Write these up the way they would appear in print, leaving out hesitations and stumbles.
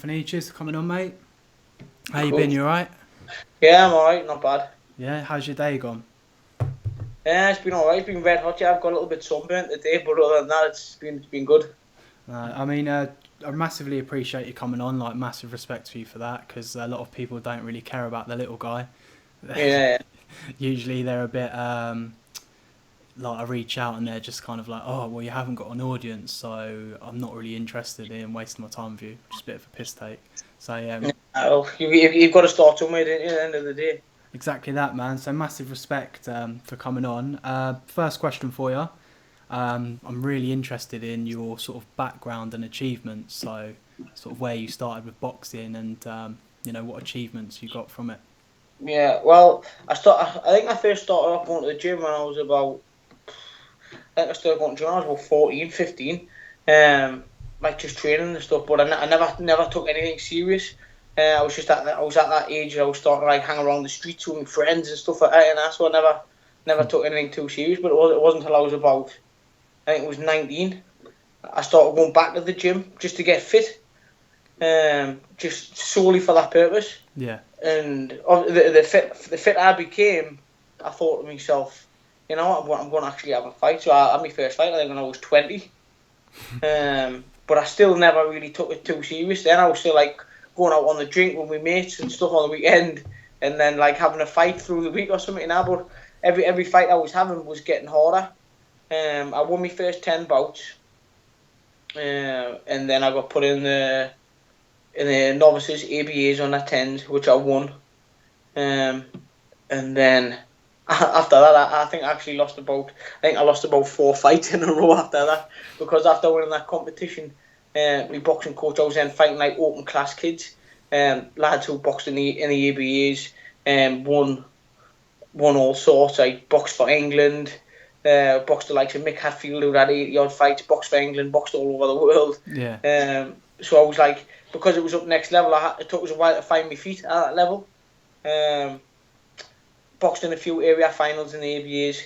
Anthony. Cheers for coming on, mate. How you been? You alright? Yeah, I'm alright, not bad. Yeah, how's your day gone? Yeah, it's been alright. It's been red hot. Yeah, I've got a little bit sunburnt today, but other than that, it's been good. I massively appreciate you coming on. Like, massive respect for you for that, because a lot of people don't really care about the little guy. Yeah, Usually they're a bit like I reach out and they're just kind of like, oh, well, you haven't got an audience, so I'm not really interested in wasting my time with you. Just a bit of a piss take. So well, you've got to start somewhere, don't you, at the end of the day. exactly that, man. So massive respect for coming on. First question for you. I'm really interested in your sort of background and achievements. So, sort of where you started with boxing and what achievements you got from it. Yeah, well, I think I first started off going to the gym when I was about. I think I started going to the gym when I was about 14, 15. Like just training and stuff. But I never took anything serious. I was at that age. I was starting to like hang around the streets with my friends and stuff like that. And that's so I never took anything too serious. But it wasn't until I was about, I think it was 19. I started going back to the gym just to get fit, just solely for that purpose. Yeah. And the fit I became, I thought to myself, you know what, I'm going to actually have a fight. So I had my first fight, I think, when I was 20. But I still never really took it too serious. Then I was still like going out on the drink with my mates and stuff on the weekend, and then like having a fight through the week or something. Now, but every fight I was having was getting harder. I won my first 10 bouts, and then I got put in the novices ABAs on that 10s, which I won. And then after that, I think I actually lost about. I think I lost about 4 fights in a row after that, because after winning that competition, my boxing coach, I was then fighting like open class kids, lads who boxed in the ABAs, won all sorts. I boxed for England, boxed the likes of Mick Hatfield, who had 80 odd fights, boxed for England, boxed all over the world. Yeah. So I was like, because it was up next level, it took us a while to find my feet at that level. Boxed in a few area finals in the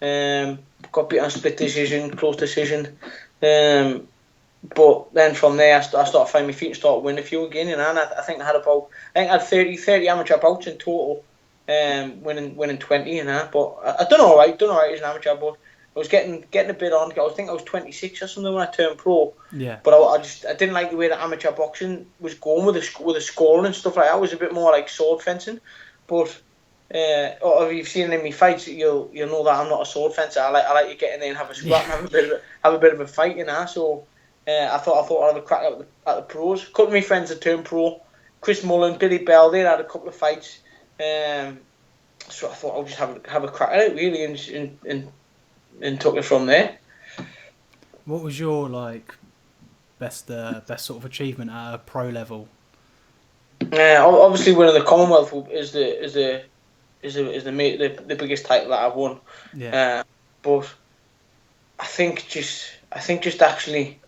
ABAs. Got beat on split decision, close decision. But then from there, I started finding my feet and started winning a few again. And I think I had 30 amateur bouts in total, winning 20. But I done all right as an amateur. But I was getting a bit on. I think I was 26 or something when I turned pro. Yeah. But I didn't like the way that amateur boxing was going with the scoring and stuff like that. It was a bit more like sword fencing. But if you've seen in my fights, you'll know that I'm not a sword fencer. I like to get in there and have a scrap and have a bit of a fight, So I thought I'd have a crack at the pros. A couple of my friends had turned pro. Chris Mullen, Billy Bell, they had a couple of fights. So I thought I'll just have a crack at it really, and took it from there. What was your best sort of achievement at a pro level? Obviously, winning the Commonwealth is the biggest title that I've won. Yeah. But I think just actually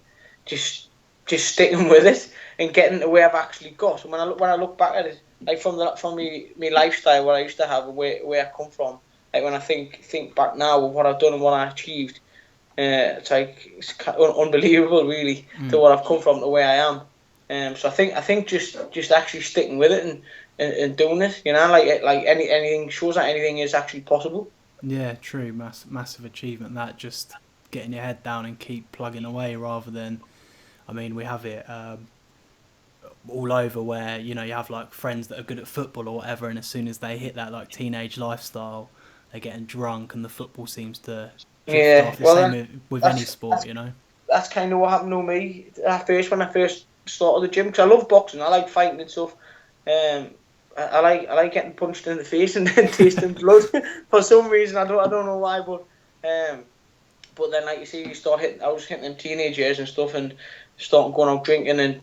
just sticking with it and getting to where I've actually got. And when I look back at it, like from my lifestyle, what I used to have, and where I come from, like when I think back now of what I've done and what I achieved, it's unbelievable, really, to what I've come from to where I am. So I think just actually sticking with it and doing it, like anything shows that anything is actually possible. Yeah, true. Massive achievement. That just getting your head down and keep plugging away, rather than, I mean, we have it all over where you have like friends that are good at football or whatever, and as soon as they hit that like teenage lifestyle, they're getting drunk, and the football seems to drift off. The same with any sport, That's kind of what happened to me when I first started the gym, because I love boxing, I like fighting and stuff. I like getting punched in the face and then tasting blood for some reason. I don't know why, but then like you see, I was hitting them teenage years and stuff, and starting going out drinking and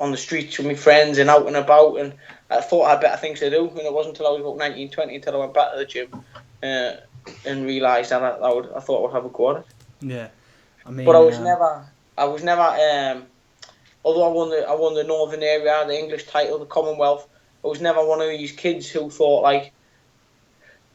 on the streets with my friends and out and about, and I thought I had better things to do, and it wasn't until I was about 19, 20 until I went back to the gym and realised that I thought I would have a go at it. Yeah, I mean, but I was never. Although I won the Northern area, the English title, the Commonwealth, I was never one of these kids who thought like,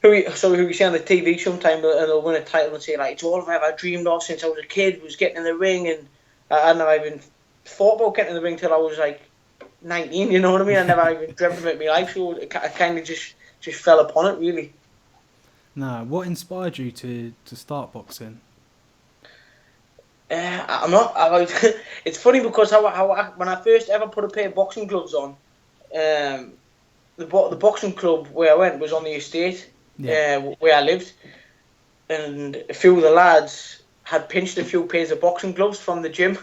who you see on the TV sometimes, and they'll win a title and say like, it's all I've ever dreamed of since I was a kid, was getting in the ring, and I never even thought about getting in the ring till I was like 19. You know what I mean? I never even dreamt of it in my life, so I kind of just fell upon it really. No, what inspired you to start boxing? I'm not. It's funny because when I first ever put a pair of boxing gloves on, the boxing club where I went was on the estate, where I lived, and a few of the lads had pinched a few pairs of boxing gloves from the gym.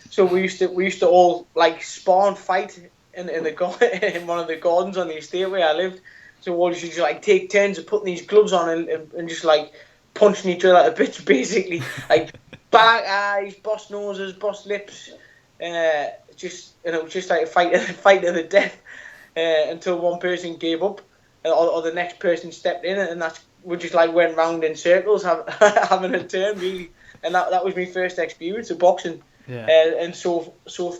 So we used to all like spar and fight in in one of the gardens on the estate where I lived. So we all used to like take turns of putting these gloves on and just like punching each other to bits, basically. Like black eyes, bust noses, bust lips. Just like a fight to the death until one person gave up or the next person stepped in, and we just like went round in circles having a turn really. And that was my first experience of boxing. Yeah. And so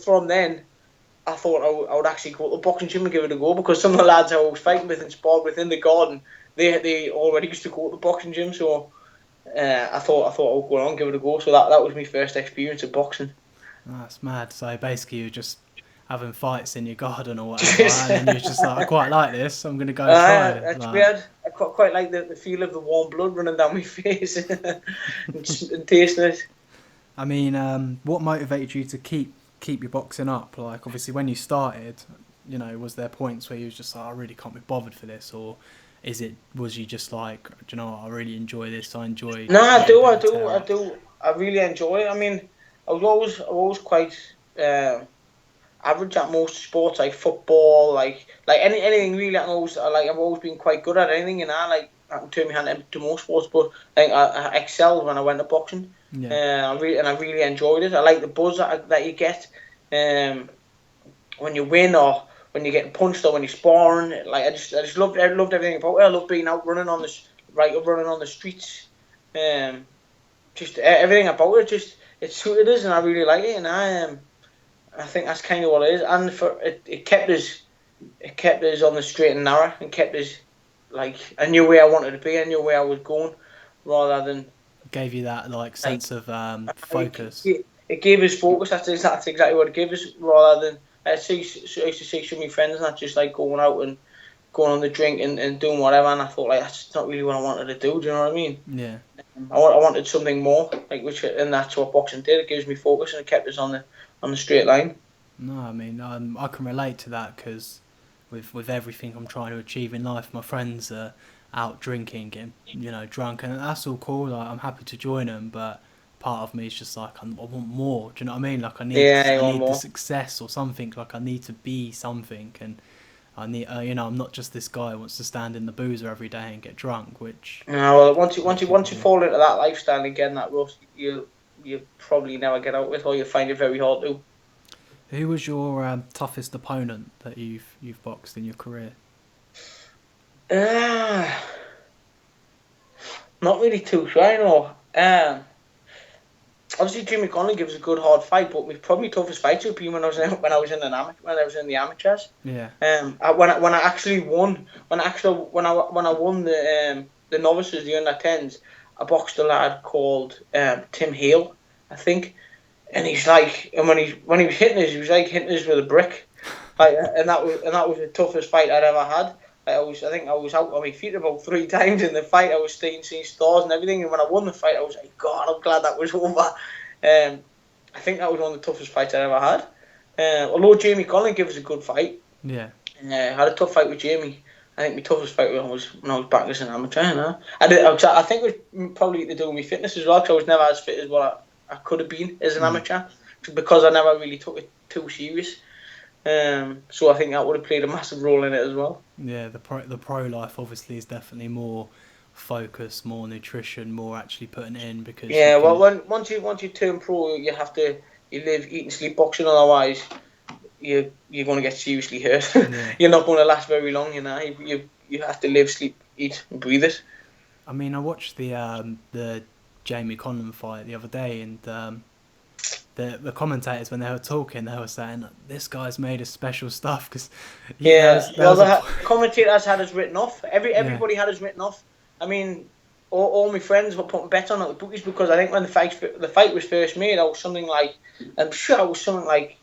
from then, I thought I would actually go to the boxing gym and give it a go, because some of the lads I was fighting with and sparred with in the garden, they already used to go to the boxing gym. So I thought I would go on and give it a go. So that was my first experience of boxing. That's mad. So basically, you're just having fights in your garden or whatever, and then you're just like, I quite like this. I'm gonna go try it. That's weird. I quite like the feel of the warm blood running down my face and tasting it. I mean, what motivated you to keep your boxing up? Like, obviously, when you started, was there points where you was just like, I really can't be bothered for this, or was you just like, do you know what, I really enjoy this. I enjoy. No, I do. I really enjoy it. I mean, I was always quite average at most sports, like football, like anything really. I've always been quite good at anything, like I can turn my hand to most sports, but I think I excelled when I went to boxing. Yeah. I really enjoyed it. I like the buzz that you get when you win, or when you're getting punched, or when you're sparring. Like I just loved everything about it. I loved being out running on the streets. Just everything about it. It suited us, and I really like it. And I think that's kind of what it is. And it kept us on the straight and narrow, and kept us like, I knew where I wanted to be. I knew where I was going, rather than. Gave you that sense of focus. It gave us focus. That's exactly what it gave us. Rather than I used to see some of my friends, not just like going out and going on the drink and doing whatever. And I thought, like, that's not really what I wanted to do. Do you know what I mean? Yeah. I wanted something more, and that's what boxing did. It gives me focus, and it kept us on the straight line. No, I mean, I can relate to that, because with everything I'm trying to achieve in life, my friends are out drinking, getting drunk, and that's all cool. Like, I'm happy to join them, but part of me is just like, I want more. Do you know what I mean? Like, I need the success or something. Like, I need to be something, and I need I'm not just this guy who wants to stand in the boozer every day and get drunk. Which well, once you fall into that lifestyle again, that rust, you probably never get out with, or you find it very hard to. Who was your toughest opponent that you've boxed in your career? Not really too sure, obviously Jimmy Conley gives a good hard fight, but probably toughest fight would be when I was in the amateurs. Yeah. When I actually won, when I won the novices, the under 10s, I boxed a lad called Tim Hale, I think, and he's like, and when he was hitting us, he was like hitting us with a brick, like, and that was the toughest fight I'd ever had. I think I was out on my feet about 3 times in the fight. I was seeing stars and everything, and when I won the fight, I was like, God, I'm glad that was over. I think that was one of the toughest fights I ever had. Although Jamie Conley gave us a good fight. Yeah. I had a tough fight with Jamie. I think my toughest fight was when I was back as an amateur. I think it was probably to do with my fitness as well, because I was never as fit as what I could have been as an amateur, because I never really took it too serious. So I think that would have played a massive role in it as well. Yeah, the pro life obviously is definitely more focus, more nutrition, more actually putting it in, because once you turn pro, you have to live, eat and sleep boxing, otherwise you're going to get seriously hurt. Yeah. You're not going to last very long. You have to live, sleep, eat, and breathe it. I mean, I watched the Jamie Conlon fight the other day, and the commentators, when they were talking, they were saying, this guy's made of special stuff, because the commentators had us written off. Everybody had us written off. I mean, all my friends were putting bets on at the bookies because I think when the fight was first made, I was something like, I'm sure I was something like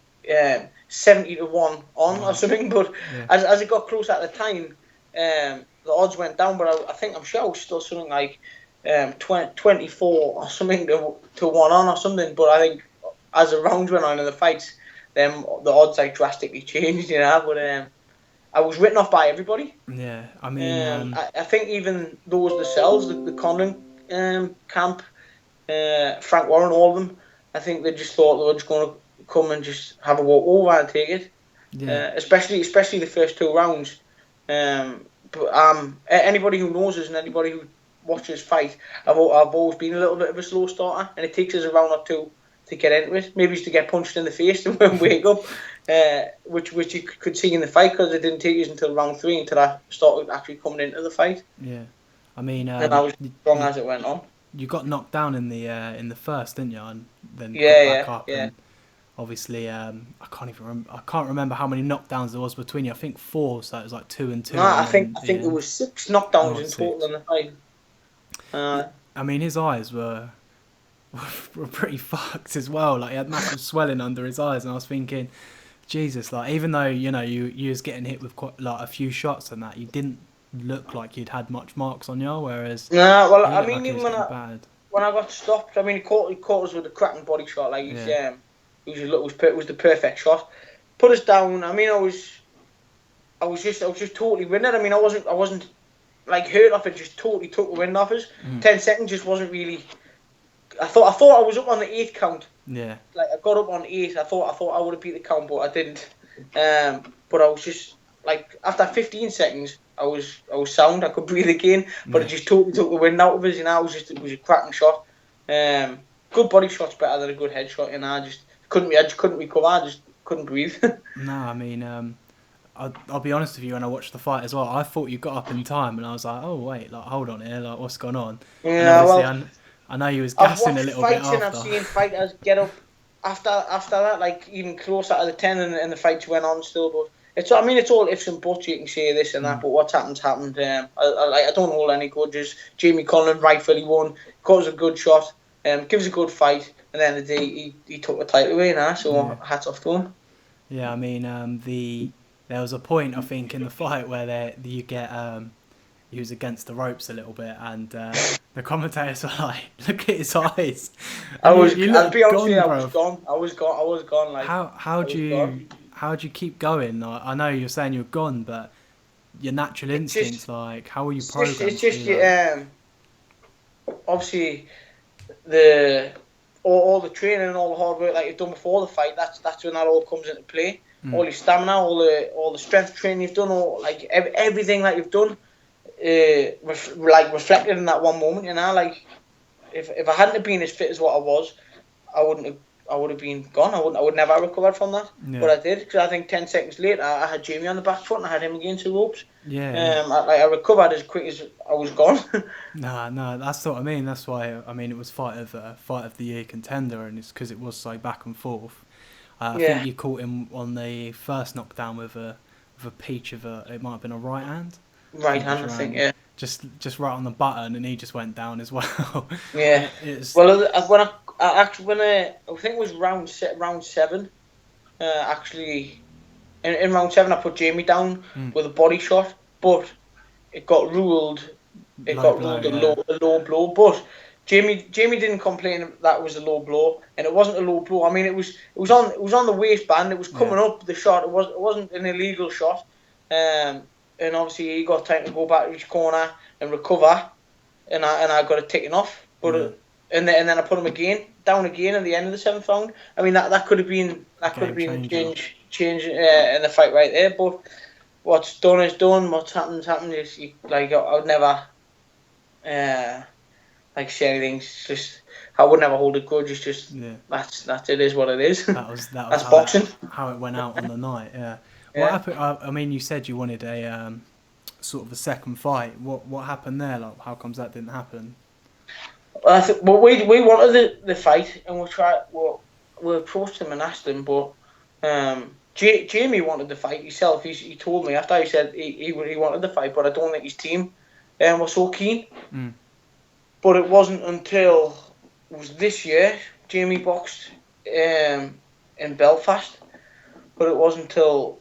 70-1 on or something. But as it got close at the time, the odds went down. But I'm sure I was still something like 24 or something to 1 on or something. But I think as the rounds went on in the fights, the odds like drastically changed, you know. But I was written off by everybody. Yeah, I mean, I think even those themselves, the Conlan camp, Frank Warren, all of them, I think they just thought they were just going to come and just have a walk over and take it. yeah, Especially the first 2 rounds. But anybody who knows us and anybody who watches fight, I've always been a little bit of a slow starter, and it takes us a round or 2 to get into it. Maybe just to get punched in the face and wake up. Which you could see in the fight because it didn't take us until round 3 until I started actually coming into the fight. yeah. I mean, and I was strong as it went on. You got knocked down in the first, didn't you? And then got back up. Yeah. And obviously, I can't remember how many knockdowns there was between you. I think 4, so it was like 2 and 2. No, I think there was 6 knockdowns in total in the fight. I mean, his eyes were pretty fucked as well. Like he had massive swelling under his eyes, and I was thinking, Jesus, like even though you was getting hit with quite like a few shots and that, you didn't look like you'd had much marks on you. Whereas well, I mean, like even when I got stopped, I mean, he caught us with a cracking body shot. Like it was the perfect shot. Put us down. I mean, I was just totally winning. I mean, I wasn't like hurt off it. Just totally took the wind off us. 10 seconds just wasn't really. I thought I was up on the 8th count. Yeah. Like I got up on 8. I thought I would have beat the count, but I didn't. But I was just like after 15 seconds, I was sound. I could breathe again, but it just totally took the wind out of us. It was a cracking shot. Good body shot's better than a good head shot, and I just couldn't recover. I just couldn't breathe. No, I mean, I'll be honest with you. When I watched the fight as well, I thought you got up in time, and I was like, oh wait, like hold on here, like what's going on? Yeah, I know you was gassing a little bit after. I've seen fighters get up after that, like even closer to the 10, and the fights went on still. But it's all ifs and buts. You can say this and that, but what's happened. I don't hold any grudges. Jamie Conlan rightfully won. Caught a good shot. Gives a good fight, and then the day he took the title away now. So hats off to him. Yeah, I mean, there was a point I think in the fight where you get he was against the ropes a little bit, and the commentators were like, "Look at his eyes." I'll be honest with you, I was gone. Like how'd you keep going? Like, I know you're saying you're gone, but your natural instincts, like how were you programmed? It's just obviously all the training and all the hard work that you've done before the fight. That's when that all comes into play. All your stamina, all the strength training you've done, everything that you've done. Reflected in that one moment, like if I hadn't been as fit as what I was, I would have been gone. I would never have recovered from that. But I did, because I think 10 seconds later I had Jamie on the back foot and I had him against the ropes. I recovered as quick as I was gone. No, that's what I mean. That's why it was fight of the year contender, and it's because it was so back and forth. I think you caught him on the first knockdown with a peach of it might have been a right hand. Right hand, I think, yeah. Just right on the button, and he just went down as well. Yeah. Well, when I think it was round 7. Actually, in round 7, I put Jamie down with a body shot, but it got ruled. A low blow. But Jamie didn't complain that it was a low blow, and it wasn't a low blow. I mean, it was on the waistband. It was coming up the shot. It wasn't an illegal shot. And obviously he got time to go back to his corner and recover, and I got it taken off. But and then I put him down again at the end of the 7th round. I mean that could have been change in the fight right there. But what's done is done. What's happened. I would never say anything. It's just I would never hold a grudge. It's just that's it is what it is. That's boxing. How it went out on the night. Yeah. What happened? I mean, you said you wanted a sort of a second fight. What happened there? Like, how comes that didn't happen? Well, we wanted the fight, and we approached him and asked him, but Jamie wanted the fight himself. He told me after he said he wanted the fight, but I don't think his team was so keen. But it wasn't until it was this year Jamie boxed in Belfast. But it wasn't until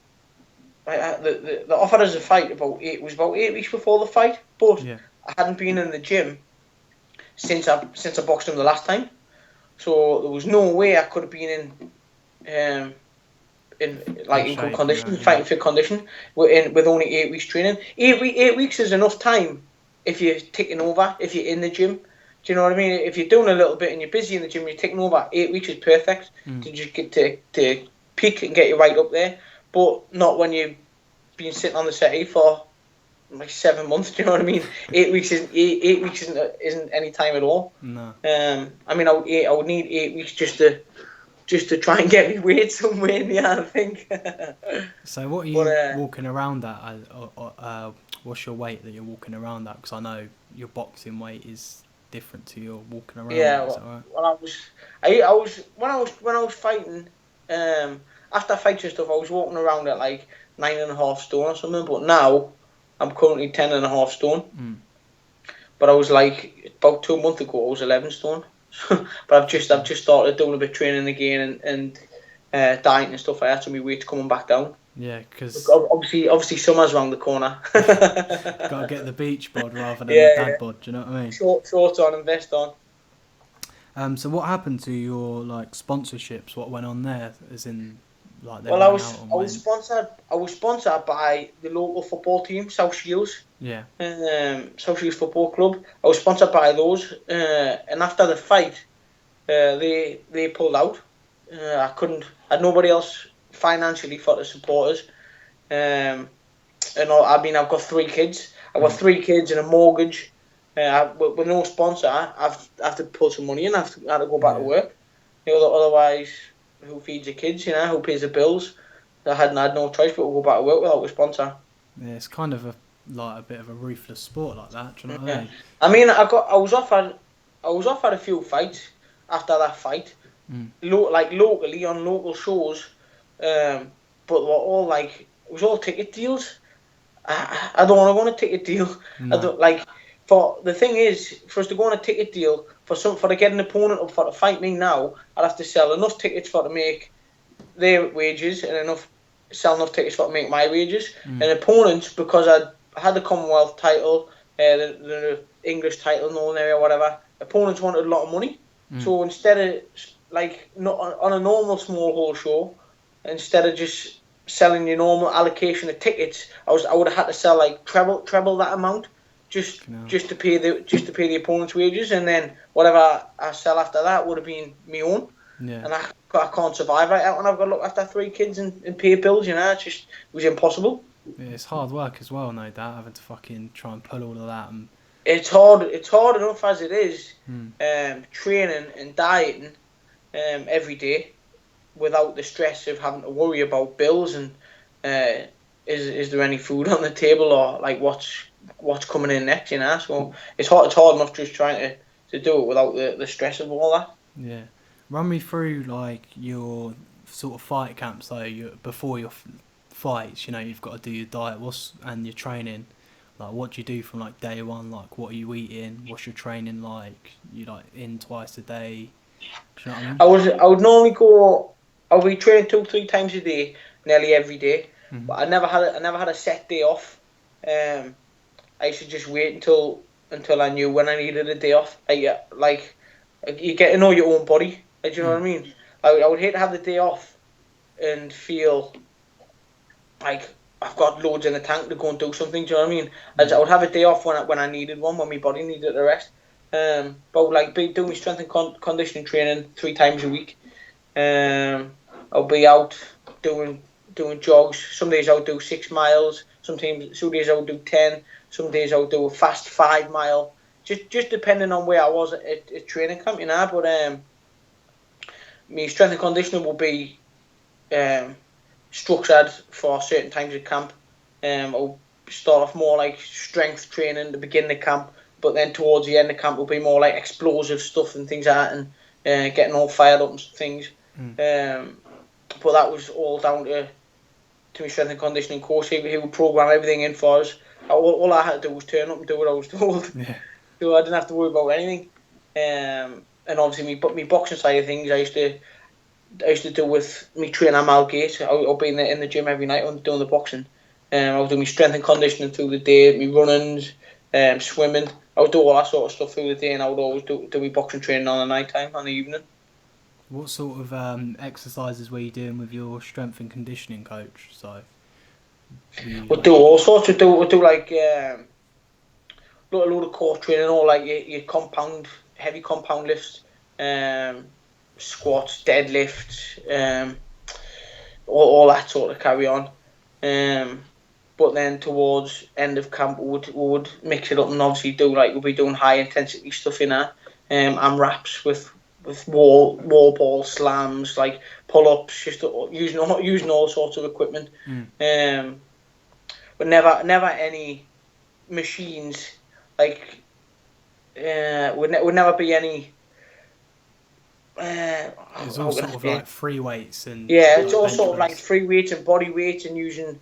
the offered us a fight about 8 weeks before the fight. But Yeah. I hadn't been in the gym since I boxed him the last time. So there was no way I could have been in good condition, fighting fit condition, with only 8 weeks training. 8 weeks is enough time if you're taking over, if you're in the gym. Do you know what I mean? If you're doing a little bit and you're busy in the gym, you're taking over. 8 weeks is perfect to just get to peak and get you right up there. But not when you've been sitting on the settee for like 7 months. Do you know what I mean? 8 weeks isn't any time at all. No. I mean, I would need 8 weeks just to try and get me weight somewhere in the end, I think. So what are you walking around at? What's your weight that you're walking around at? Because I know your boxing weight is different to your walking around. Yeah. Is that right? Well, when I was fighting, after fights and stuff, I was walking around at like 9.5 stone or something. But now I'm currently 10.5 stone. But I was like about 2 months ago, I was 11 stone. But I've just started doing a bit of training again and dieting and stuff like that, so my weight's coming back down. Yeah, because obviously summer's around the corner. Got to get the beach bod rather than the dad bod. Do you know what I mean? Shorts on, invest on. So what happened to your like sponsorships? What went on there? As in, like they I was sponsored by the local football team, South Shields. Yeah. South Shields Football Club. I was sponsored by those, and after the fight, they pulled out. I had nobody else financially for the supporters. And I've got 3 kids. I've got 3 kids and a mortgage. With no sponsor, I have to pull some money in. I have to go back to work. Otherwise, who feeds the kids? Who pays the bills? I had no choice but to go back to work without a sponsor. Yeah, it's kind of a bit of a ruthless sport like that. Do you know what I mean? I mean, I was offered a few fights after that fight, locally on local shows, but they were all like, it was all ticket deals. I don't want to go on a ticket deal. No. I don't For the thing is, for us to go on a ticket deal for to get an opponent up for to fight me now, I'd have to sell enough tickets for to make their wages and sell enough tickets for to make my wages. And opponents, because I had the Commonwealth title, the English title, Northern Area, whatever. Opponents wanted a lot of money, so instead of not on a normal small hall show, instead of just selling your normal allocation of tickets, I would have had to sell like treble that amount. Just to pay the opponent's wages, and then whatever I sell after that would have been my own. Yeah. And I can't survive right out when I've got to look after 3 kids and pay bills. It was impossible. Yeah, it's hard work as well, no doubt, having to fucking try and pull all of that. And it's hard enough as it is, training and dieting every day without the stress of having to worry about bills and is there any food on the table or like what's coming in next, So it's hard enough just trying to do it without the stress of all that. Yeah. Run me through like your sort of fight camps though. Before your fights, you've got to do your diet and your training. Like what do you do from like day one? Like what are you eating? What's your training like? You like in twice a day? Do you know what I mean? I would normally go. I would be training 2-3 times a day, nearly every day. Mm-hmm. But I never had a set day off. I used to just wait until I knew when I needed a day off. Like you get to know your own body. Do you know what I mean? I would hate to have the day off and feel like I've got loads in the tank to go and do something. Do you know what I mean? I would have a day off when I needed one, when my body needed a rest. But like doing my strength and conditioning training 3 times a week. I'll be out doing jogs. Some days I'll do 6 miles. Some days I'll do 10. Some days I'll do a fast 5 mile. Just depending on where I was at training camp, But my strength and conditioning will be structured for certain times of camp. I'll start off more like strength training to begin the camp, but then towards the end of camp will be more like explosive stuff and things like that, and getting all fired up and things. But that was all down to my strength and conditioning coach. He would program everything in for us. All I had to do was turn up and do what I was told. Yeah. so I didn't have to worry about anything. And obviously, me boxing side of things, I used to do with me training at Malgate. I'll be in the gym every night doing the boxing. I would do my strength and conditioning through the day, my runnings, swimming. I would do all that sort of stuff through the day, and I would always do my boxing training on the night time, on the evening. What sort of exercises were you doing with your strength and conditioning coach? So we'll do all sorts. We'll do like a load of core training, or like your heavy compound lifts, squats, deadlifts, all that sort of carry on. But then towards end of camp, we would mix it up and obviously we'll be doing high intensity stuff in there, and wraps with wall ball slams, like pull ups, just using all sorts of equipment. But never any machines, like would never be any. It's all sort of like free weights and it's all sort of like free weights and body weights and using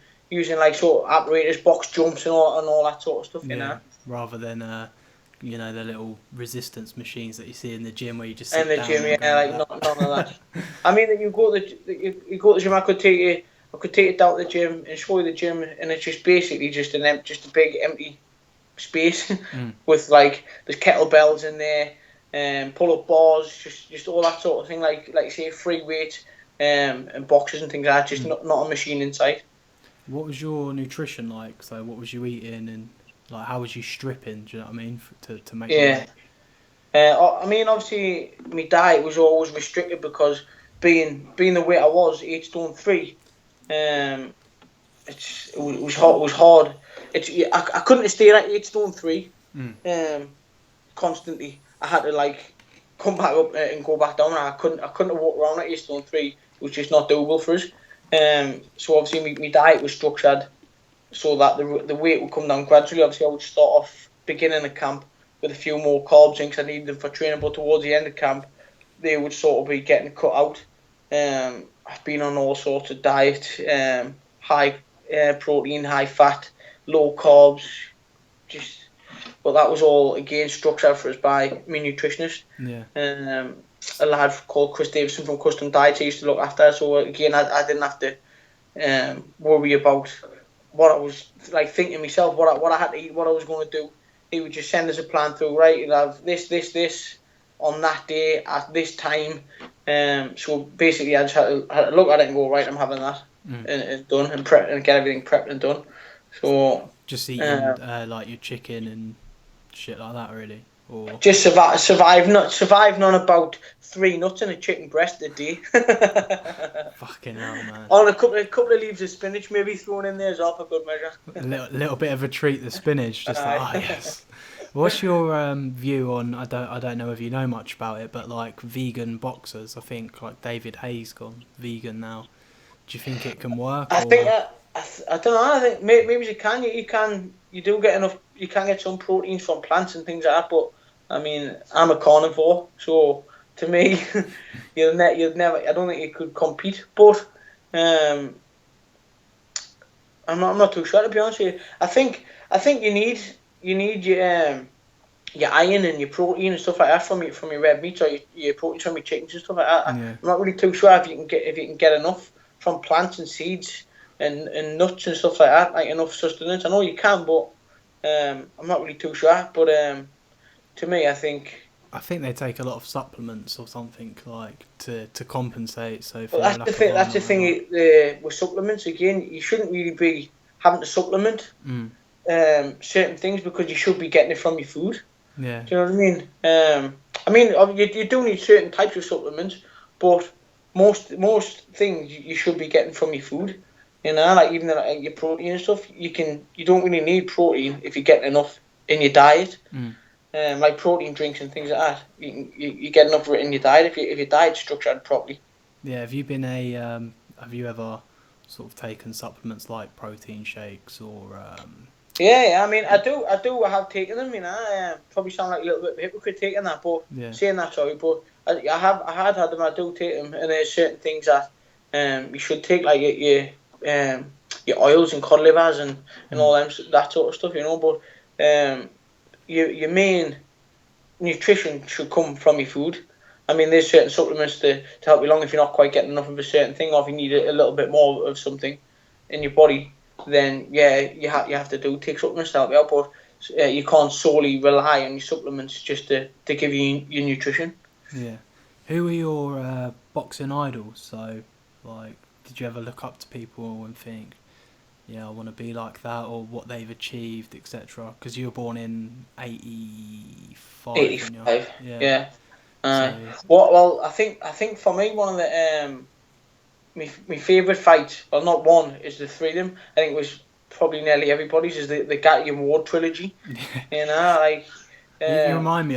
like sort of apparatus, box jumps and all that sort of stuff in there. Rather than the little resistance machines that you see in the gym where you just sit in the down gym, none of that. I mean, you go to the gym. I could take it down to the gym and show you the gym, and it's just basically just a big empty space with like there's kettlebells in there, pull up bars, just all that sort of thing, like say free weights, and boxes and things like that. Just not a machine inside. What was your nutrition like? So what was you eating and like how was you stripping? Do you know what I mean? To make I mean, obviously, my diet was always restricted because being the weight I was, 8 stone 3, it was hard. I couldn't stay at 8 stone 3 constantly. I had to like come back up and go back down. I couldn't walk around at 8 stone 3. It was just not doable for us. So obviously my diet was structured so that the weight would come down gradually. Obviously I would start off beginning of camp with a few more carbs in because I needed them for training, but towards the end of camp they would sort of be getting cut out. I've been on all sorts of diet, high protein, high fat, low carbs, but that was all again structured for us by my nutritionist. A lad called Chris Davison from Custom Diets I used to look after, so again I didn't have to worry about what I was like thinking myself, what I had to eat, what I was going to do. He would just send us a plan through, right, you'll have this on that day at this time. So basically I just had to look at it and go, right, I'm having that and done and prep and get everything prepped and done. So just eating like your chicken and shit like that, really. Or just surviving on about 3 nuts and a chicken breast a day. Fucking hell, man. On a couple of leaves of spinach maybe thrown in there is all for good measure. A little bit of a treat, the spinach. Just yes. What's your view on? I don't know if you know much about it, but like vegan boxers. I think like David Hayes gone vegan now. Do you think it can work? I think I don't know. I think maybe you can. You do get enough. You can get some proteins from plants and things like that, but I mean, I'm a carnivore, so to me, you'll never. I don't think you could compete, but I'm not too sure, to be honest with you. I think you need your iron and your protein and stuff like that from your red meat or your protein from your chickens and stuff like that. I'm not really too sure if you can get enough from plants and seeds and nuts and stuff like that, like enough sustenance. I know you can, but I'm not really too sure. But to me, I think they take a lot of supplements or something like to compensate. So that's the thing with supplements. Again, you shouldn't really be having to supplement certain things because you should be getting it from your food. Yeah. Do you know what I mean? You do need certain types of supplements, but most things you should be getting from your food. You know, like even like your protein and stuff. You don't really need protein if you're getting enough in your diet. Like protein drinks and things like that. You get enough of it in your diet if your diet's structured properly. Yeah. Have you been have you ever sort of taken supplements like protein shakes or? Yeah. I mean, I have taken them. You know, probably sound like a little bit of a hypocrite taking that, but saying that, sorry, but I had them. I do take them, and there's certain things that you should take, like your oils and cod livers and all that sort of stuff, you know. But your main nutrition should come from your food. I mean, there's certain supplements to help you along if you're not quite getting enough of a certain thing, or if you need a little bit more of something in your body. Then yeah, you have to take supplements to help you out, but you can't solely rely on your supplements just to give you your nutrition. Yeah. Who are your boxing idols? So, like, did you ever look up to people and think, yeah, I want to be like that, or what they've achieved, etc.? Because you were born in 85. 85. Yeah. So, Well, I think for me, one of the my favourite fight, well, not one, is the three of them. I think it was probably nearly everybody's, is the Gatti and Ward trilogy. You know, like. You remind me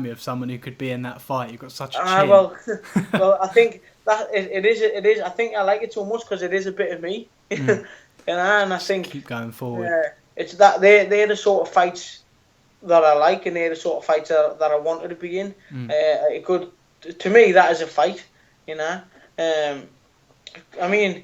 of someone who could be in that fight. You've got such a chin. Well, I think that it is. I think I like it so much because it is a bit of me. You know, and I think keep going forward. It's that they're the sort of fights that I like, and they're the sort of fights that I wanted to be in. To me, that is a fight. You know, I mean,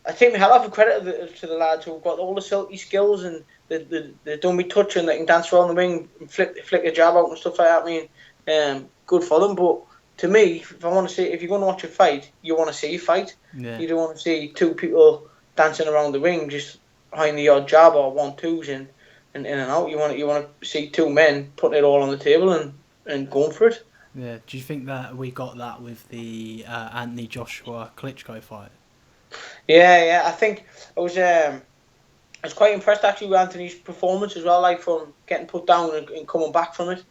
I take my hat off and credit to the lads who've got all the silky skills and they don't be touching. They can dance around the ring, and flick a jab out and stuff like that. I mean, good for them. But to me, if you're going to watch a fight, you want to see a fight. Yeah. You don't want to see two people dancing around the ring just behind the odd jab or 1-2s and in and out. You want to see two men putting it all on the table and going for it. Yeah. Do you think that we got that with the Anthony Joshua Klitschko fight? Yeah. I think I was quite impressed actually with Anthony's performance as well, like from getting put down and coming back from it.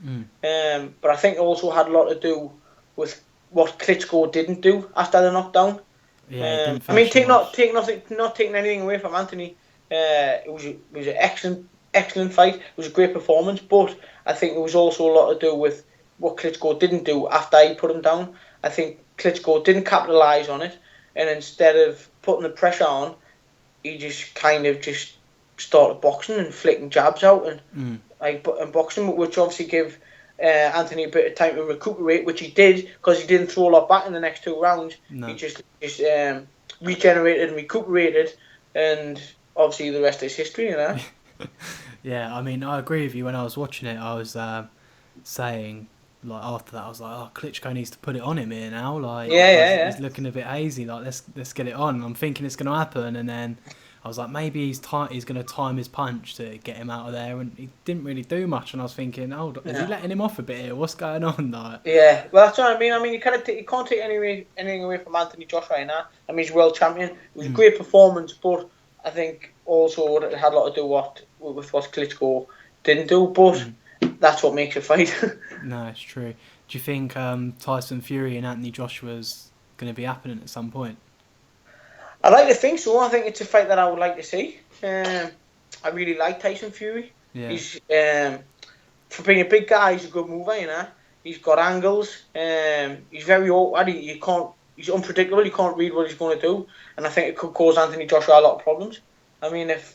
But I think it also had a lot to do with what Klitschko didn't do after the knockdown. Yeah, I mean, not taking anything away from Anthony. It was an excellent fight. It was a great performance, but I think it was also a lot to do with what Klitschko didn't do after he put him down. I think Klitschko didn't capitalise on it, and instead of putting the pressure on, he just kind of just started boxing and flicking jabs out and boxing, which obviously gave Anthony a bit of time to recuperate, which he did because he didn't throw a lot back in the next 2 rounds. No. He just regenerated and recuperated, and obviously the rest is history, you know. Yeah, I mean, I agree with you. When I was watching it, I was saying, like, after that, I was like, oh, Klitschko needs to put it on him here now. Like, he's looking a bit hazy. Like, let's get it on. I'm thinking it's going to happen, and then I was like, maybe he's going to time his punch to get him out of there, and he didn't really do much. And I was thinking, is he letting him off a bit here? What's going on? Like, yeah, well, that's what I mean. I mean, you can't take anything away from Anthony Joshua right now. I mean, he's world champion. It was a great performance, but I think also it had a lot to do with what Klitschko didn't do. But that's what makes a fight. No, it's true. Do you think Tyson Fury and Anthony Joshua's going to be happening at some point? I like to think so. I think it's a fight that I would like to see. I really like Tyson Fury. Yeah. He's for being a big guy, he's a good mover, you know. He's got angles. He's very awkward. He's unpredictable. You can't read what he's going to do, and I think it could cause Anthony Joshua a lot of problems. I mean, if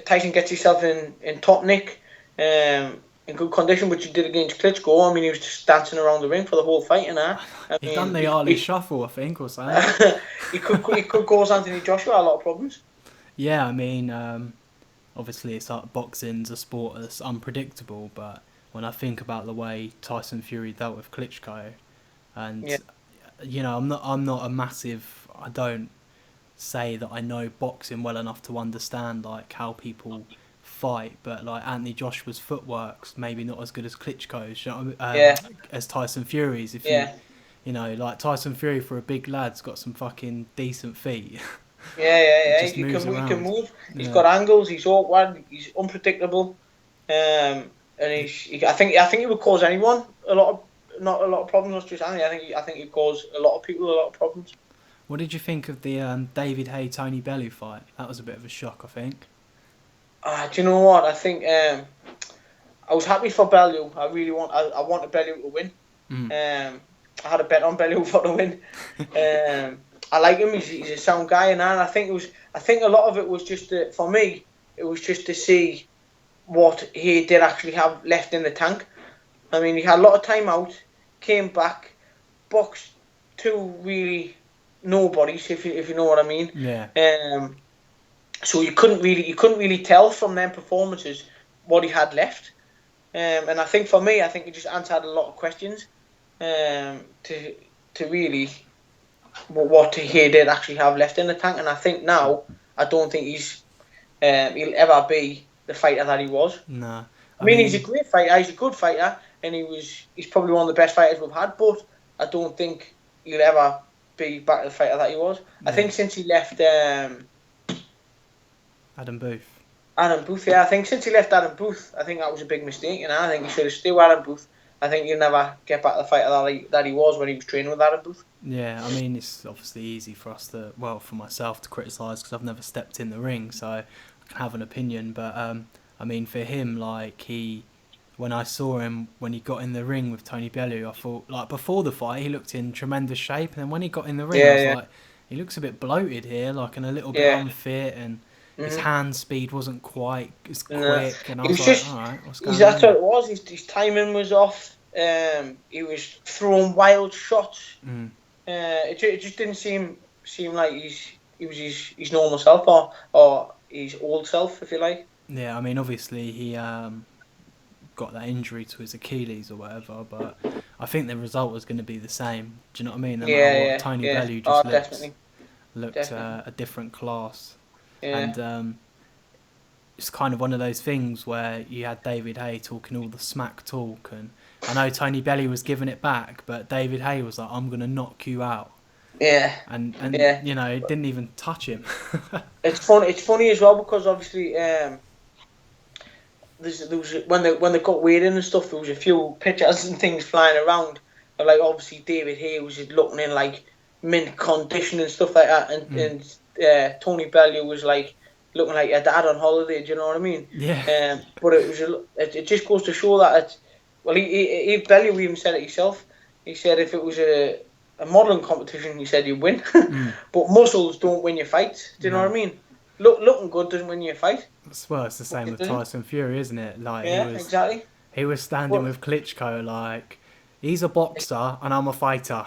Tyson gets himself in top nick, in good condition, which he did against Klitschko. I mean, he was just dancing around the ring for the whole fight, you know. He done the Ali shuffle, I think, or something. He could cause Anthony Joshua a lot of problems. Yeah, I mean, obviously it's like boxing's a sport that's unpredictable, but when I think about the way Tyson Fury dealt with Klitschko, and you know, I'm not a massive. I don't say that I know boxing well enough to understand like how people fight, but like Anthony Joshua's footwork's maybe not as good as Klitschko's, you know, as Tyson Fury's. If you know, like Tyson Fury for a big lad's got some fucking decent feet. Yeah. He can move. He's got angles. He's awkward. He's unpredictable. And I think he would cause anyone not a lot of problems. Not just Anthony. I think he'd cause a lot of people a lot of problems. What did you think of the David Haye Tony Bellew fight? That was a bit of a shock, I think. Do you know what? I think I was happy for Bellew. I wanted Bellew to win. I had a bet on Bellew for the win. I like him. He's a sound guy, and I think a lot of it was just for me. It was just to see what he did actually have left in the tank. I mean, he had a lot of time out, came back, boxed two really nobodies, if you know what I mean. Yeah. So you couldn't really tell from them performances what he had left. And I think for me, I think it just answered a lot of questions to really what he did actually have left in the tank. And I think now, I don't think he'll ever be the fighter that he was. No. I mean, he's a great fighter, he's a good fighter, and he's probably one of the best fighters we've had, but I don't think he'll ever be back to the fighter that he was. Yeah. I think since he left Adam Booth. Yeah, I think since he left Adam Booth, I think that was a big mistake, and I think he should have stayed with Adam Booth. I think he'll never get back to the fighter that he was when he was training with Adam Booth. Yeah, I mean, it's obviously easy for us to, well, for myself to criticise because I've never stepped in the ring, so I can have an opinion, but I mean, for him, like, when I saw him, when he got in the ring with Tony Bellew, I thought, like, before the fight, he looked in tremendous shape, and then when he got in the ring, I was like, he looks a bit bloated here, like, and a little bit unfit, and his hand speed wasn't quite as quick, and I was like, alright, what's going on? That's what it was, his timing was off, he was throwing wild shots, it just didn't seem like he was his normal self, or his old self, if you like. Yeah, I mean, obviously he got that injury to his Achilles or whatever, but I think the result was going to be the same. Do you know what I mean? No matter what, Tony Bellew just looked a different class. Yeah. And it's kind of one of those things where you had David Haye talking all the smack talk, and I know Tony Bellew was giving it back, but David Haye was like, I'm going to knock you out. Yeah. And you know, it didn't even touch him. It's funny as well, because obviously there was when they got weighed in and stuff, there was a few pictures and things flying around. But like, obviously David Haye was just looking in like mint condition and stuff like that, and Tony Bellew was like looking like a dad on holiday. Do you know what I mean? Yeah. But it just goes to show that Bellew even said it himself. He said if it was a modelling competition, he said you'd win. But muscles don't win your fights. Do you know what I mean? Looking good doesn't win you a fight. Well, it's the same with Tyson Fury, isn't it? Like, exactly. He was standing with Klitschko like, he's a boxer and I'm a fighter.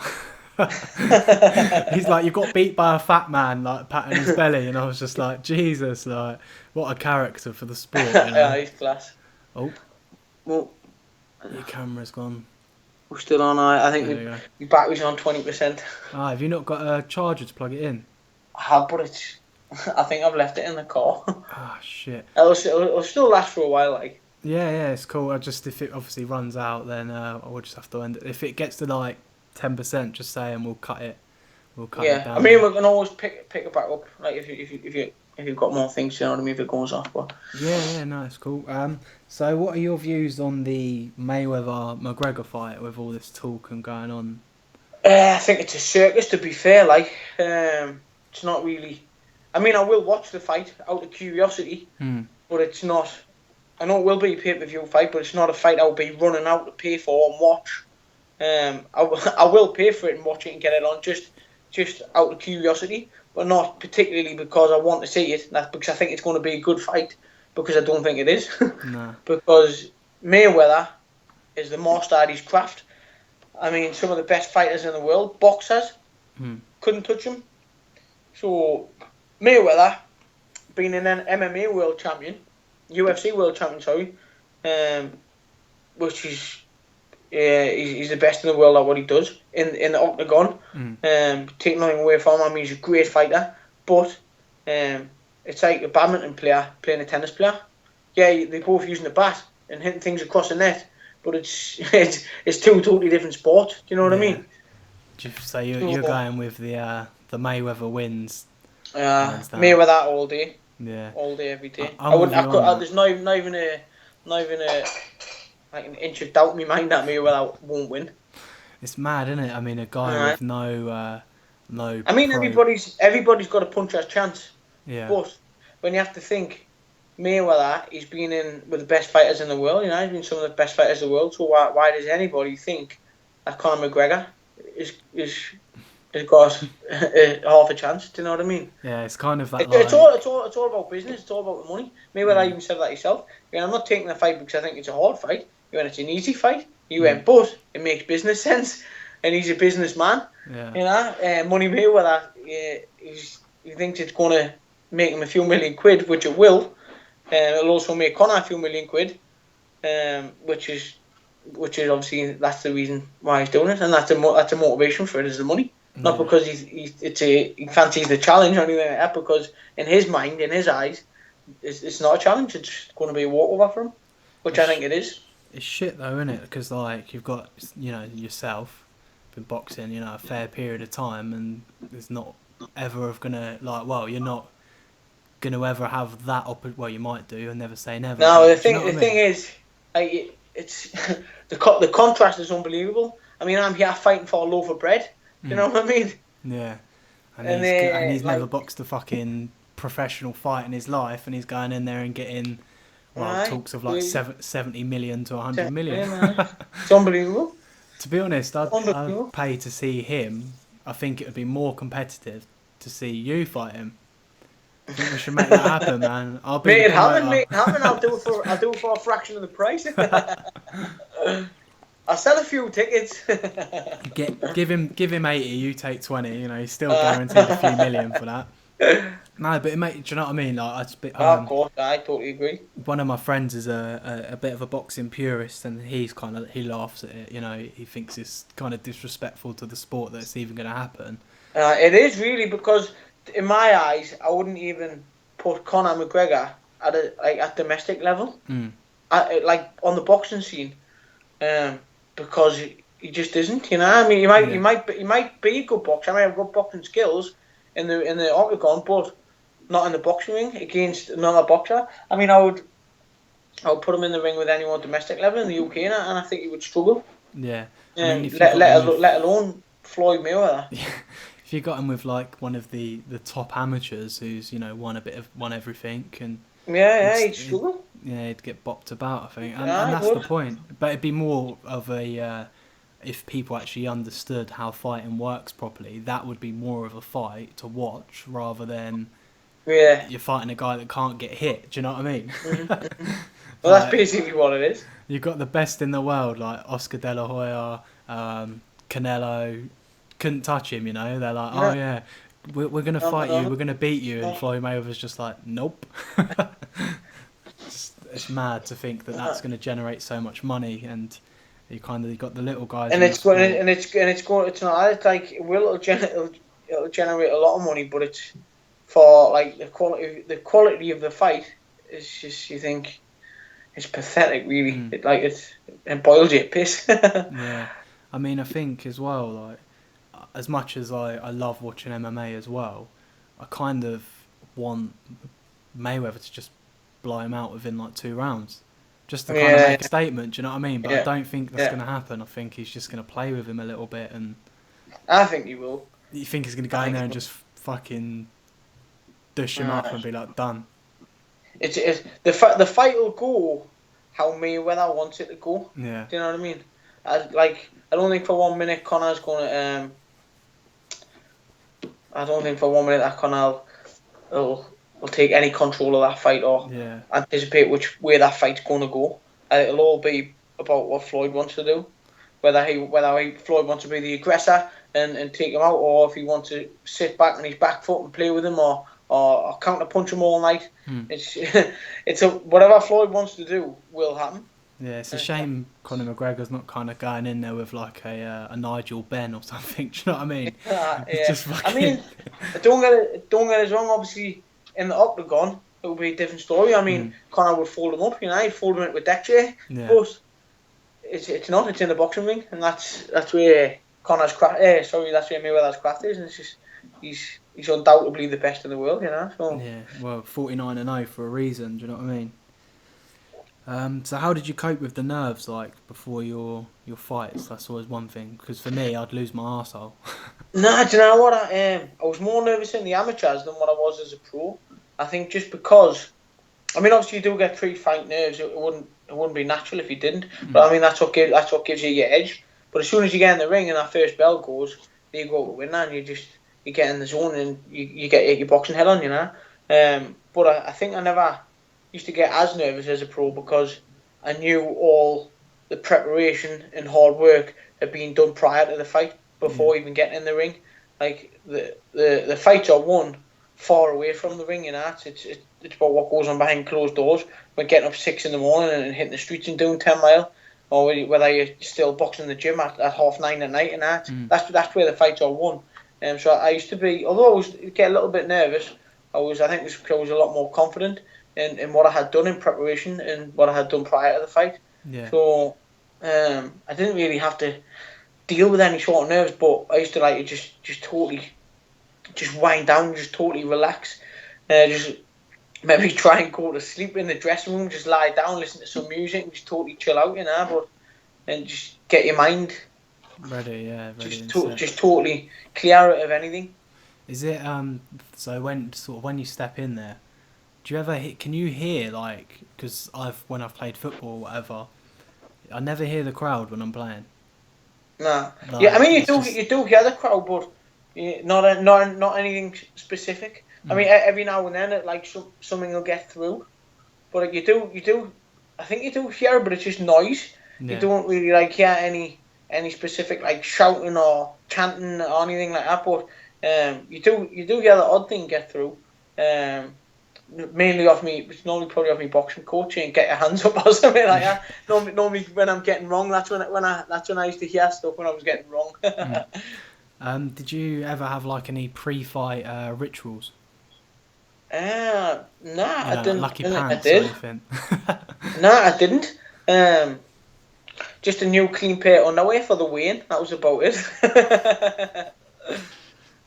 He's like, you got beat by a fat man, like, patting his belly, and I was just like, Jesus, like, what a character for the sport. You know? Yeah, he's class. Oh. Well, your camera's gone. We're still on. I think the battery's on 20%. Have you not got a charger to plug it in? I have, but I think I've left it in the car. Shit. It'll still last for a while, like. Yeah, it's cool. If it obviously runs out, then I will just have to end it. If it gets to like 10%, just say, and we'll cut it. We'll cut it down. I mean, we can always pick it back up, like if you've got more things, you know what I mean, if it goes off. But yeah, no, it's cool. So what are your views on the Mayweather-McGregor fight with all this talk and going on? I think it's a circus, to be fair. Like, it's not really. I mean, I will watch the fight out of curiosity, but it's not. I know it will be a pay-per-view fight, but it's not a fight I'll be running out to pay for and watch. I will pay for it and watch it and get it on just out of curiosity, but not particularly because I want to see it. That's because I think it's going to be a good fight, because I don't think it is. No. Because Mayweather is the master at his craft. I mean, some of the best fighters in the world, boxers, couldn't touch him. So Mayweather, being an MMA world champion, UFC world champion, sorry, which is he's the best in the world at what he does in the octagon. Take nothing away from him, he's a great fighter, but it's like a badminton player playing a tennis player. Yeah, they're both using the bat and hitting things across the net, but it's two totally different sports. Do you know what I mean? So you're going with the Mayweather wins. Mayweather all day. Yeah. All day, every day. There's not even a like an inch of doubt in my mind that Mayweather won't win. It's mad, isn't it? I mean, a guy with no. I mean, everybody's got a puncher's chance. Yeah. But when you have to think, Mayweather, he's been in with the best fighters in the world. You know, he's been some of the best fighters in the world. So why does anybody think that Conor McGregor is got half a chance? Do you know what I mean? Yeah, it's kind of that. It's all about business. It's all about the money. Mayweather even said that himself. I'm not taking the fight because I think it's a hard fight. It's an easy fight. But it makes business sense, and he's a businessman. Yeah. You know, Money Mayweather. He thinks it's going to make him a few million quid, which it will. It'll also make Conor a few million quid. which is obviously that's the reason why he's doing it, and that's a motivation for it is the money, not because he fancies the challenge or anything like that. Because in his mind, in his eyes, it's not a challenge. It's going to be a walkover for him, which I think it is. It's shit though, isn't it? Because like you've got yourself been boxing a fair period of time, and it's not ever gonna you're not gonna ever have that well, you might do, and never say never. No, the thing is, it's the contrast is unbelievable. I mean, I'm here fighting for a loaf of bread. You know what I mean? Yeah, and he's never boxed a fucking professional fight in his life, and he's going in there and getting talks of like 70 million to 100 million. It's unbelievable. To be honest, I'd pay to see him. I think it would be more competitive to see you fight him. I think we should make that happen, man. I'll be make it happen. I'll do it for a fraction of the price. I'll sell a few tickets. Give him 80. You take 20. He's still guaranteed a few million for that. No, but do you know what I mean? Like, of course, I totally agree. One of my friends is a bit of a boxing purist, and he laughs at it. He thinks it's kind of disrespectful to the sport that it's even going to happen. It is really, because in my eyes, I wouldn't even put Conor McGregor at domestic level, like on the boxing scene, because he just isn't. I mean, he might be a good boxer. I might have good boxing skills in the octagon, but not in the boxing ring against another boxer. I mean, I would put him in the ring with anyone domestic level in the UK, and I think he would struggle. Yeah. Let alone Floyd Mayweather. If you got him with like one of the top amateurs who's won everything, and he'd struggle. He'd get bopped about, I think, and that's the point. But it'd be more of a if people actually understood how fighting works properly, that would be more of a fight to watch rather than you're fighting a guy that can't get hit. Do you know what I mean? Well, that's basically what it is. You've got the best in the world, like Oscar De La Hoya, Canelo. Couldn't touch him, They're like, oh yeah, we're gonna fight you, we're gonna beat you, and Floyd Mayweather's just like, nope. It's mad to think that that's going to generate so much money, and you got the little guys. And it's like it'll generate a lot of money, but it's for like the quality of the fight is just, you think, it's pathetic, really. It boils your piss. Yeah, I mean, I think as well, like, as much as I love watching MMA as well, I kind of want Mayweather to just blow him out within like 2 rounds, just to kind of make a statement. Do you know what I mean? But I don't think that's going to happen. I think he's just going to play with him a little bit, and I think he will. You think he's going to go in there and just fucking dish him up and be like, done? It's the fight will go how Mayweather wants it to go. Yeah. Do you know what I mean? I don't think for 1 minute Conor's going to. I don't think for 1 minute that Conor will take any control of that fight or anticipate which way that fight's going to go. It'll all be about what Floyd wants to do. Whether Floyd wants to be the aggressor and take him out, or if he wants to sit back on his back foot and play with him, or counter punch him all night. It's whatever Floyd wants to do will happen. Yeah, it's a shame Conor McGregor's not kind of going in there with like a Nigel Benn or something. Do you know what I mean? Just fucking... I mean, don't get us wrong. Obviously, in the octagon, it would be a different story. I mean, Conor would fold him up. He'd fold him with deck chair. Yeah. But it's not. It's in the boxing ring, and that's where Conor's craft. That's where Mayweather's craft is, and it's just he's undoubtedly the best in the world. So. Yeah. Well, 49-0 for a reason. Do you know what I mean? So how did you cope with the nerves, like, before your fights? That's always one thing, because for me, I'd lose my arsehole. Nah, do you know what? I was more nervous in the amateurs than what I was as a pro. I think just because, I mean, obviously you do get pre-fight nerves. It wouldn't be natural if you didn't. But I mean, that's what gives you your edge. But as soon as you get in the ring and that first bell goes, you go to win, and you get in the zone and you get your boxing head on, But I think I never used to get as nervous as a pro because I knew all the preparation and hard work had been done prior to the fight before even getting in the ring. Like the fights are won far away from the ring, It's it's about what goes on behind closed doors. We're getting up 6 in the morning and hitting the streets and doing 10 mile, or whether you're still boxing in the gym at 9:30 at night, and that's where the fights are won. So I used to be, although I was get a little bit nervous, I think I was a lot more confident in what I had done in preparation and what I had done prior to the fight. Yeah. So I didn't really have to deal with any sort of nerves, but I used to like to just totally just wind down, just totally relax, just maybe try and go to sleep in the dressing room, just lie down, listen to some music, and just totally chill out, and just get your mind ready. Just totally clear it of anything. Is it so when you step in there, do you ever can you hear, like, because when I've played football or whatever, I never hear the crowd when I'm playing. Nah. Like, yeah, I mean you do hear the crowd, but not anything specific. I mean, every now and then something will get through, but you do I think you do hear, but it's just noise. Yeah. You don't really hear any specific shouting or chanting or anything like that, but you do hear the odd thing get through. Mainly it's normally probably off me boxing coach and get your hands up or something like that. Normally when I'm getting wrong, that's when I used to hear stuff when I was getting wrong. Did you ever have any pre-fight rituals? Nah, I didn't. Lucky pants or anything? Nah, I didn't. Just a new clean pair of underwear for the weigh-in. That was about it.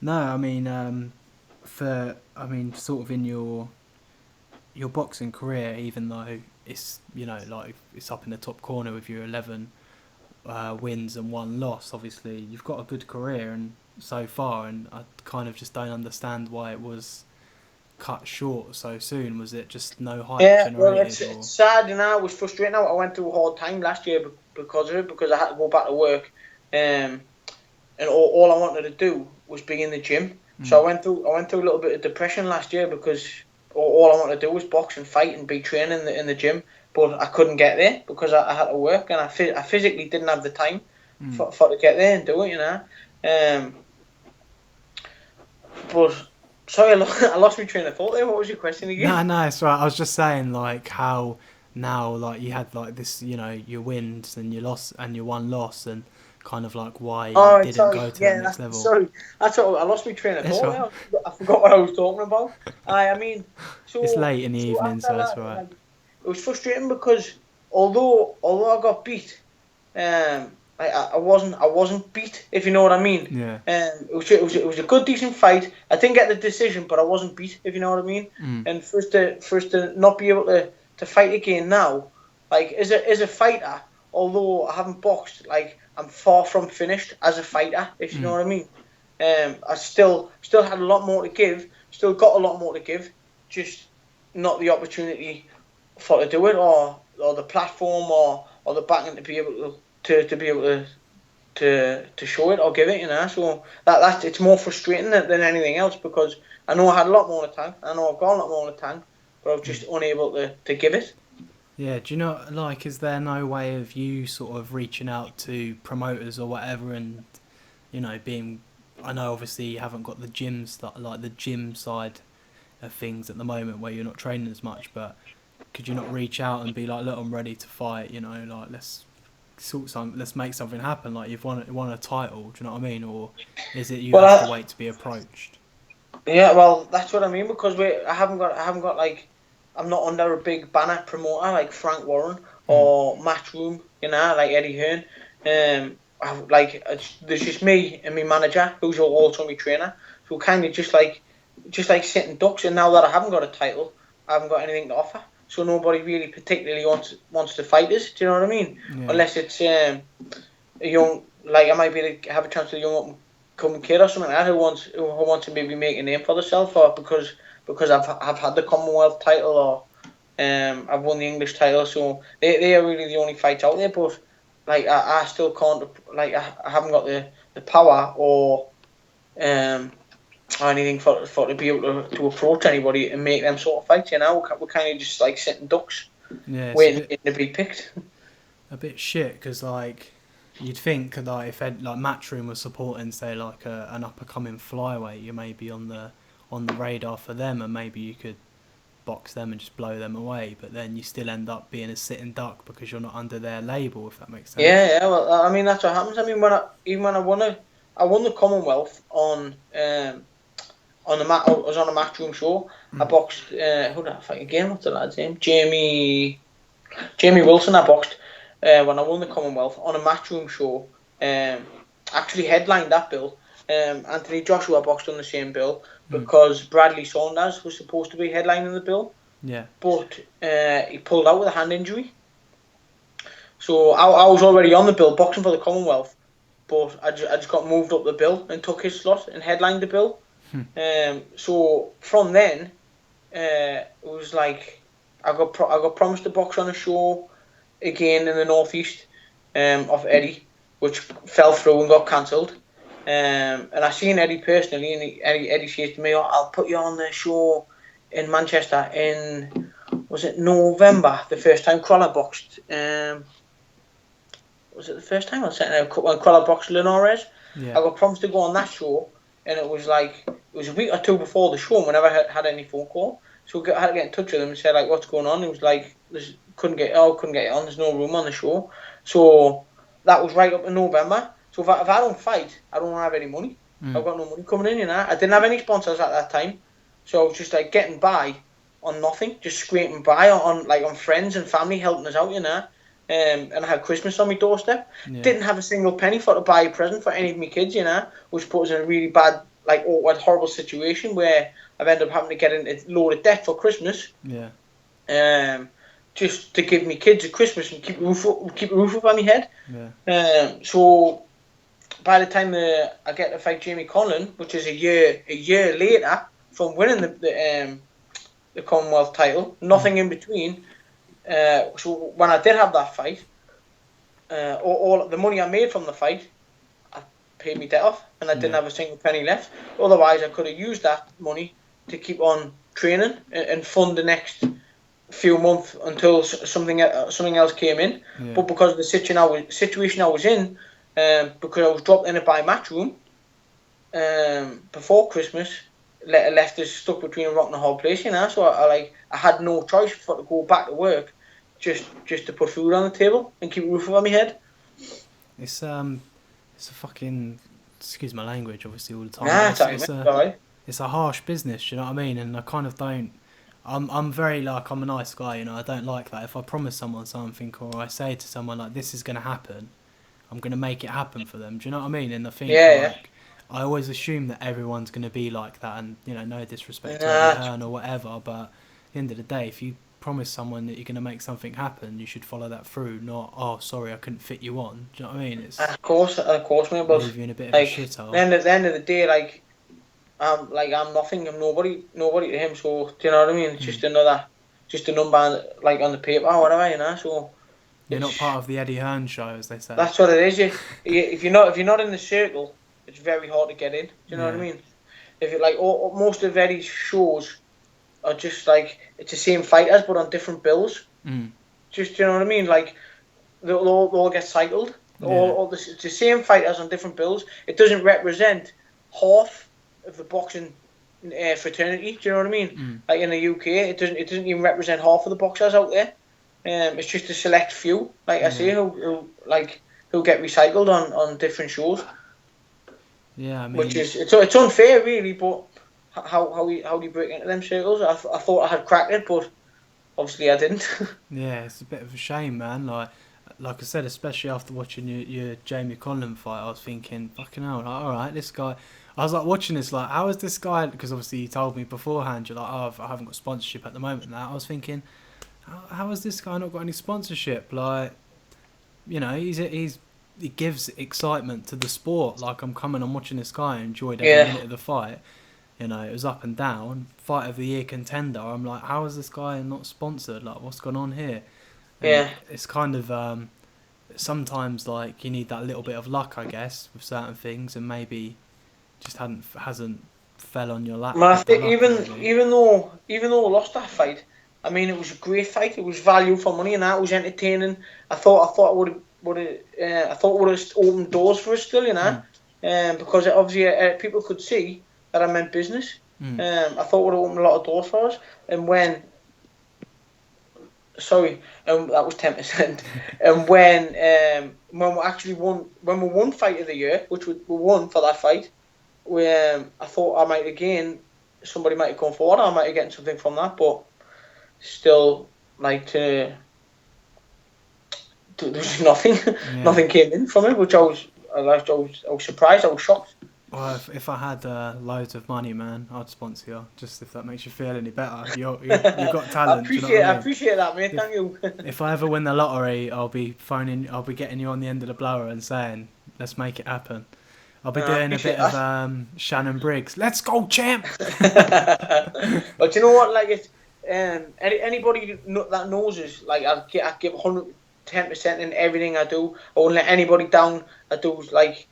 No, I mean, sort of in your boxing career, even though it's it's up in the top corner with your 11 wins and 1 loss. Obviously, you've got a good career and so far, and I kind of just don't understand why it was cut short so soon. Was it just no hype generated? Well, it's sad, it was frustrating. I went through a hard time last year because of it, because I had to go back to work, and all I wanted to do was be in the gym. So I went through a little bit of depression last year because all I wanted to do was box and fight and be training in the gym, but I couldn't get there because I had to work, and I physically didn't have the time for to get there and do it, But sorry, I lost my train of thought there. What was your question again? No, it's right. I was just saying how now you had this, your wins and your loss and your 1 loss, and kind of why you didn't go to the next level. Sorry, that's what I lost my train of thought. Right. I forgot what I was talking about. I mean, so it's late in the evening, so that's right. It was frustrating because although I got beat, I wasn't beat, if you know what I mean. Yeah. It was a good, decent fight. I didn't get the decision, but I wasn't beat, if you know what I mean. And for us to not be able to fight again now, as a fighter, although I haven't boxed, I'm far from finished as a fighter, if you know what I mean. I still had a lot more to give, still got a lot more to give, just not the opportunity to do it, or the platform, or the backing to be able to show it or give it, So that's it's more frustrating than anything else, because I know I had a lot more in the tank, I know I've got a lot more in the tank, but I was just unable to give it. Yeah, do you know, is there no way of you sort of reaching out to promoters or whatever and, being, I know obviously you haven't got the gym the gym side of things at the moment where you're not training as much, but could you not reach out and be look, I'm ready to fight, let's make something happen, you've won a title, do you know what I mean? Or is it you have to wait to be approached? Yeah, well, that's what I mean, because I haven't got I'm not under a big banner promoter like Frank Warren or Matchroom, like Eddie Hearn. There's just me and my manager, who's also my trainer. So kind of just like sitting ducks. And now that I haven't got a title, I haven't got anything to offer. So nobody really particularly wants to fight us. Do you know what I mean? Yeah. Unless it's a young, I might be able to have a chance with a young up and coming kid or something like that who wants to maybe make a name for themselves, or because I've had the Commonwealth title, or I've won the English title, so they are really the only fights out there. But I still can't, I haven't got the power or anything for to be able to approach anybody and make them sort of fights. We're kind of just sitting ducks, waiting to be picked. A bit shit, because you'd think if Matchroom was supporting, say an up and coming flyweight, you may be on the radar for them, and maybe you could box them and just blow them away, but then you still end up being a sitting duck because you're not under their label, if that makes sense. Yeah. Well, I mean that's what happens. I mean when I won the Commonwealth on the mat. I was on a Matchroom show. I boxed. Who did I fight again? What's the lad's name? Jamie Wilson. I boxed when I won the Commonwealth on a Matchroom show. Actually headlined that bill. Anthony Joshua boxed on the same bill because Bradley Saunders was supposed to be headlining the bill. Yeah. But he pulled out with a hand injury. So I was already on the bill boxing for the Commonwealth, but I just got moved up the bill and took his slot and headlined the bill. So from then, it was like I got promised to box on a show again in the northeast of Eddie, which fell through and got cancelled. And I seen Eddie personally, and Eddie says to me, "I'll put you on the show in Manchester in, was it November? The first time Crawler boxed. Was it the first time? When Crawler boxed Linares. Yeah. I got promised to go on that show, and it was a week or two before the show. We never had any phone call, so I had to get in touch with him and say like, "What's going on?" He was like, "Couldn't get you on. There's no room on the show." So that was right up in November. So if I don't fight, I don't have any money. I've got no money coming in, you know. I didn't have any sponsors at that time, so I was just like getting by on nothing, just scraping by on friends and family helping us out, you know. And I had Christmas on my doorstep. Yeah. Didn't have a single penny to buy a present for any of my kids, you know, which put us in a really bad, like awkward, horrible situation where I've ended up having to get in a load of debt for Christmas. Yeah. Just to give me kids a Christmas and keep a roof over my head. Yeah. So by the time I get to fight Jamie Conlon, which is a year later from winning the Commonwealth title, nothing in between. So when I did have that fight, all the money I made from the fight, I paid me debt off, and I didn't have a single penny left. Otherwise, I could have used that money to keep on training and fund the next few months until something else came in. Yeah. But because of the situation I was in, because I was dropped in it by Matchroom before Christmas, left us stuck between a rock and a hard place, you know. So I had no choice but to go back to work, just to put food on the table and keep a roof over my head. It's a fucking, excuse my language, obviously all the time. Nah, it's a harsh business, you know what I mean? And I kind of don't. I'm very I'm a nice guy, you know. I don't like that. If I promise someone something or I say to someone like this is gonna happen, I'm gonna make it happen for them. Do you know what I mean? And I think I always assume that everyone's gonna be like that, and you know, no disrespect to Eddie Hearn or whatever, but at the end of the day, if you promise someone that you're gonna make something happen, you should follow that through. Not sorry, I couldn't fit you on. Do you know what I mean? It's of course, mate. But leave you in a bit of a shithole. At the end of the day, I'm nothing. I'm nobody to him. So do you know what I mean? It's just a number on the paper or whatever, you know. So you're not part of the Eddie Hearn show, as they say. That's what it is. If you're not in the circle, it's very hard to get in. Do you know what I mean? If you most of Eddie's shows are just it's the same fighters but on different bills. Just you know what I mean? They'll all get cycled. All the same fighters on different bills. It doesn't represent half of the boxing fraternity. Do you know what I mean? Like in the UK, it doesn't even represent half of the boxers out there. It's just a select few, like I say, who get recycled on different shows. Yeah, I mean, which is it's unfair, really. But how do you break into them circles? I thought I had cracked it, but obviously I didn't. Yeah, it's a bit of a shame, man. Like I said, especially after watching your Jamie Conlon fight, I was thinking, fucking hell, all right, this guy. I was watching this, how is this guy? Because obviously you told me beforehand, you're I haven't got sponsorship at the moment. And I was thinking, how has this guy not got any sponsorship? You know, he gives excitement to the sport. I'm watching this guy, I enjoyed every minute of the fight. You know, it was up and down. Fight of the year contender. I'm like, how is this guy not sponsored? What's going on here? And it's kind of sometimes you need that little bit of luck, I guess, with certain things, and maybe just hasn't fell on your lap. I think even though I lost that fight, I mean, it was a great fight. It was value for money, and that was entertaining. I thought it would have opened doors for us still, you know, because obviously people could see that I meant business. I thought it would have opened a lot of doors for us. And when sorry, that was 10%. And when we actually won, when we won Fight of the Year, which we won for that fight, I thought I might again, somebody might have come forward, I might have gotten something from that, but still, like, there was nothing. Yeah. Nothing came in from it, which I was surprised. I was shocked. Well, if I had loads of money, man, I'd sponsor you. Just if that makes you feel any better, you've got talent. I appreciate that, mate. Thank you. If I ever win the lottery, I'll be getting you on the end of the blower and saying, "Let's make it happen." I'll be doing a bit of Shannon Briggs. Let's go, champ. But you know what? Like, it's anybody that knows us, like, I give 110% in everything I do. I won't let anybody down. I do, like,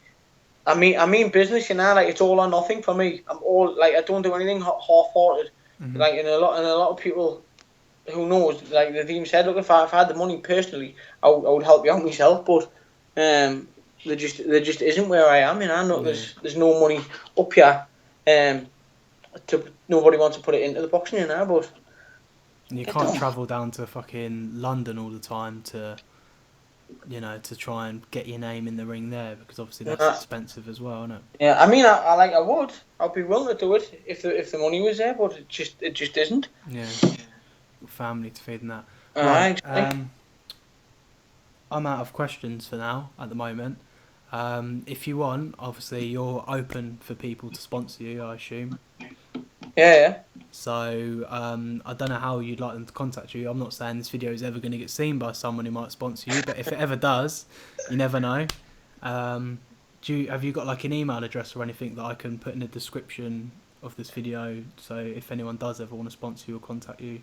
I mean business, you know. Like, it's all or nothing for me. I'm all, like, I don't do anything half-hearted. Mm-hmm. Like, and a lot of people who knows, like, they've even said, look, if I had the money personally, I would help you out myself. But there just isn't where I am, you know. No, there's no money up here. Nobody wants to put it into the boxing, you know. But you can't travel down to fucking London all the time to try and get your name in the ring there, because obviously that's expensive as well, isn't it? Yeah, I mean, I'd be willing to do it if the money was there, but it just isn't. Yeah, family to feed and that. Right. I'm out of questions for now at the moment. If you want, obviously you're open for people to sponsor you, I assume. Yeah. So I don't know how you'd like them to contact you. I'm not saying this video is ever going to get seen by someone who might sponsor you, but if it ever does, you never know. Have you got like an email address or anything that I can put in the description of this video, so if anyone does ever want to sponsor you or contact you,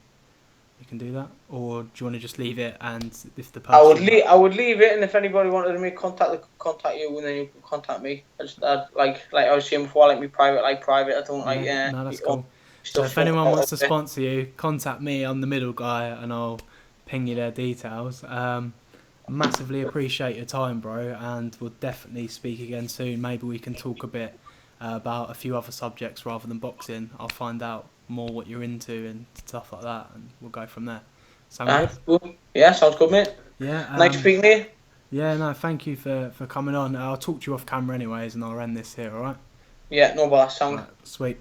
you can do that? Or do you want to just leave it, and if the person... I would leave it, and if anybody wanted to make contact, they could contact you, and then you can contact me. I'd like I was saying before, I like me private. I don't like... no, that's cool. So if anyone wants to sponsor you, contact me. I'm the middle guy, and I'll ping you their details. Massively appreciate your time, bro, and we'll definitely speak again soon. Maybe we can talk a bit about a few other subjects rather than boxing. I'll find out more what you're into and stuff like that, and we'll go from there. Sound good? Cool. Yeah, sounds good, mate. Yeah. Nice speaking to you. Yeah, no, thank you for coming on. I'll talk to you off camera anyways, and I'll end this here, alright? Yeah, no, but that sound. Right, sweet.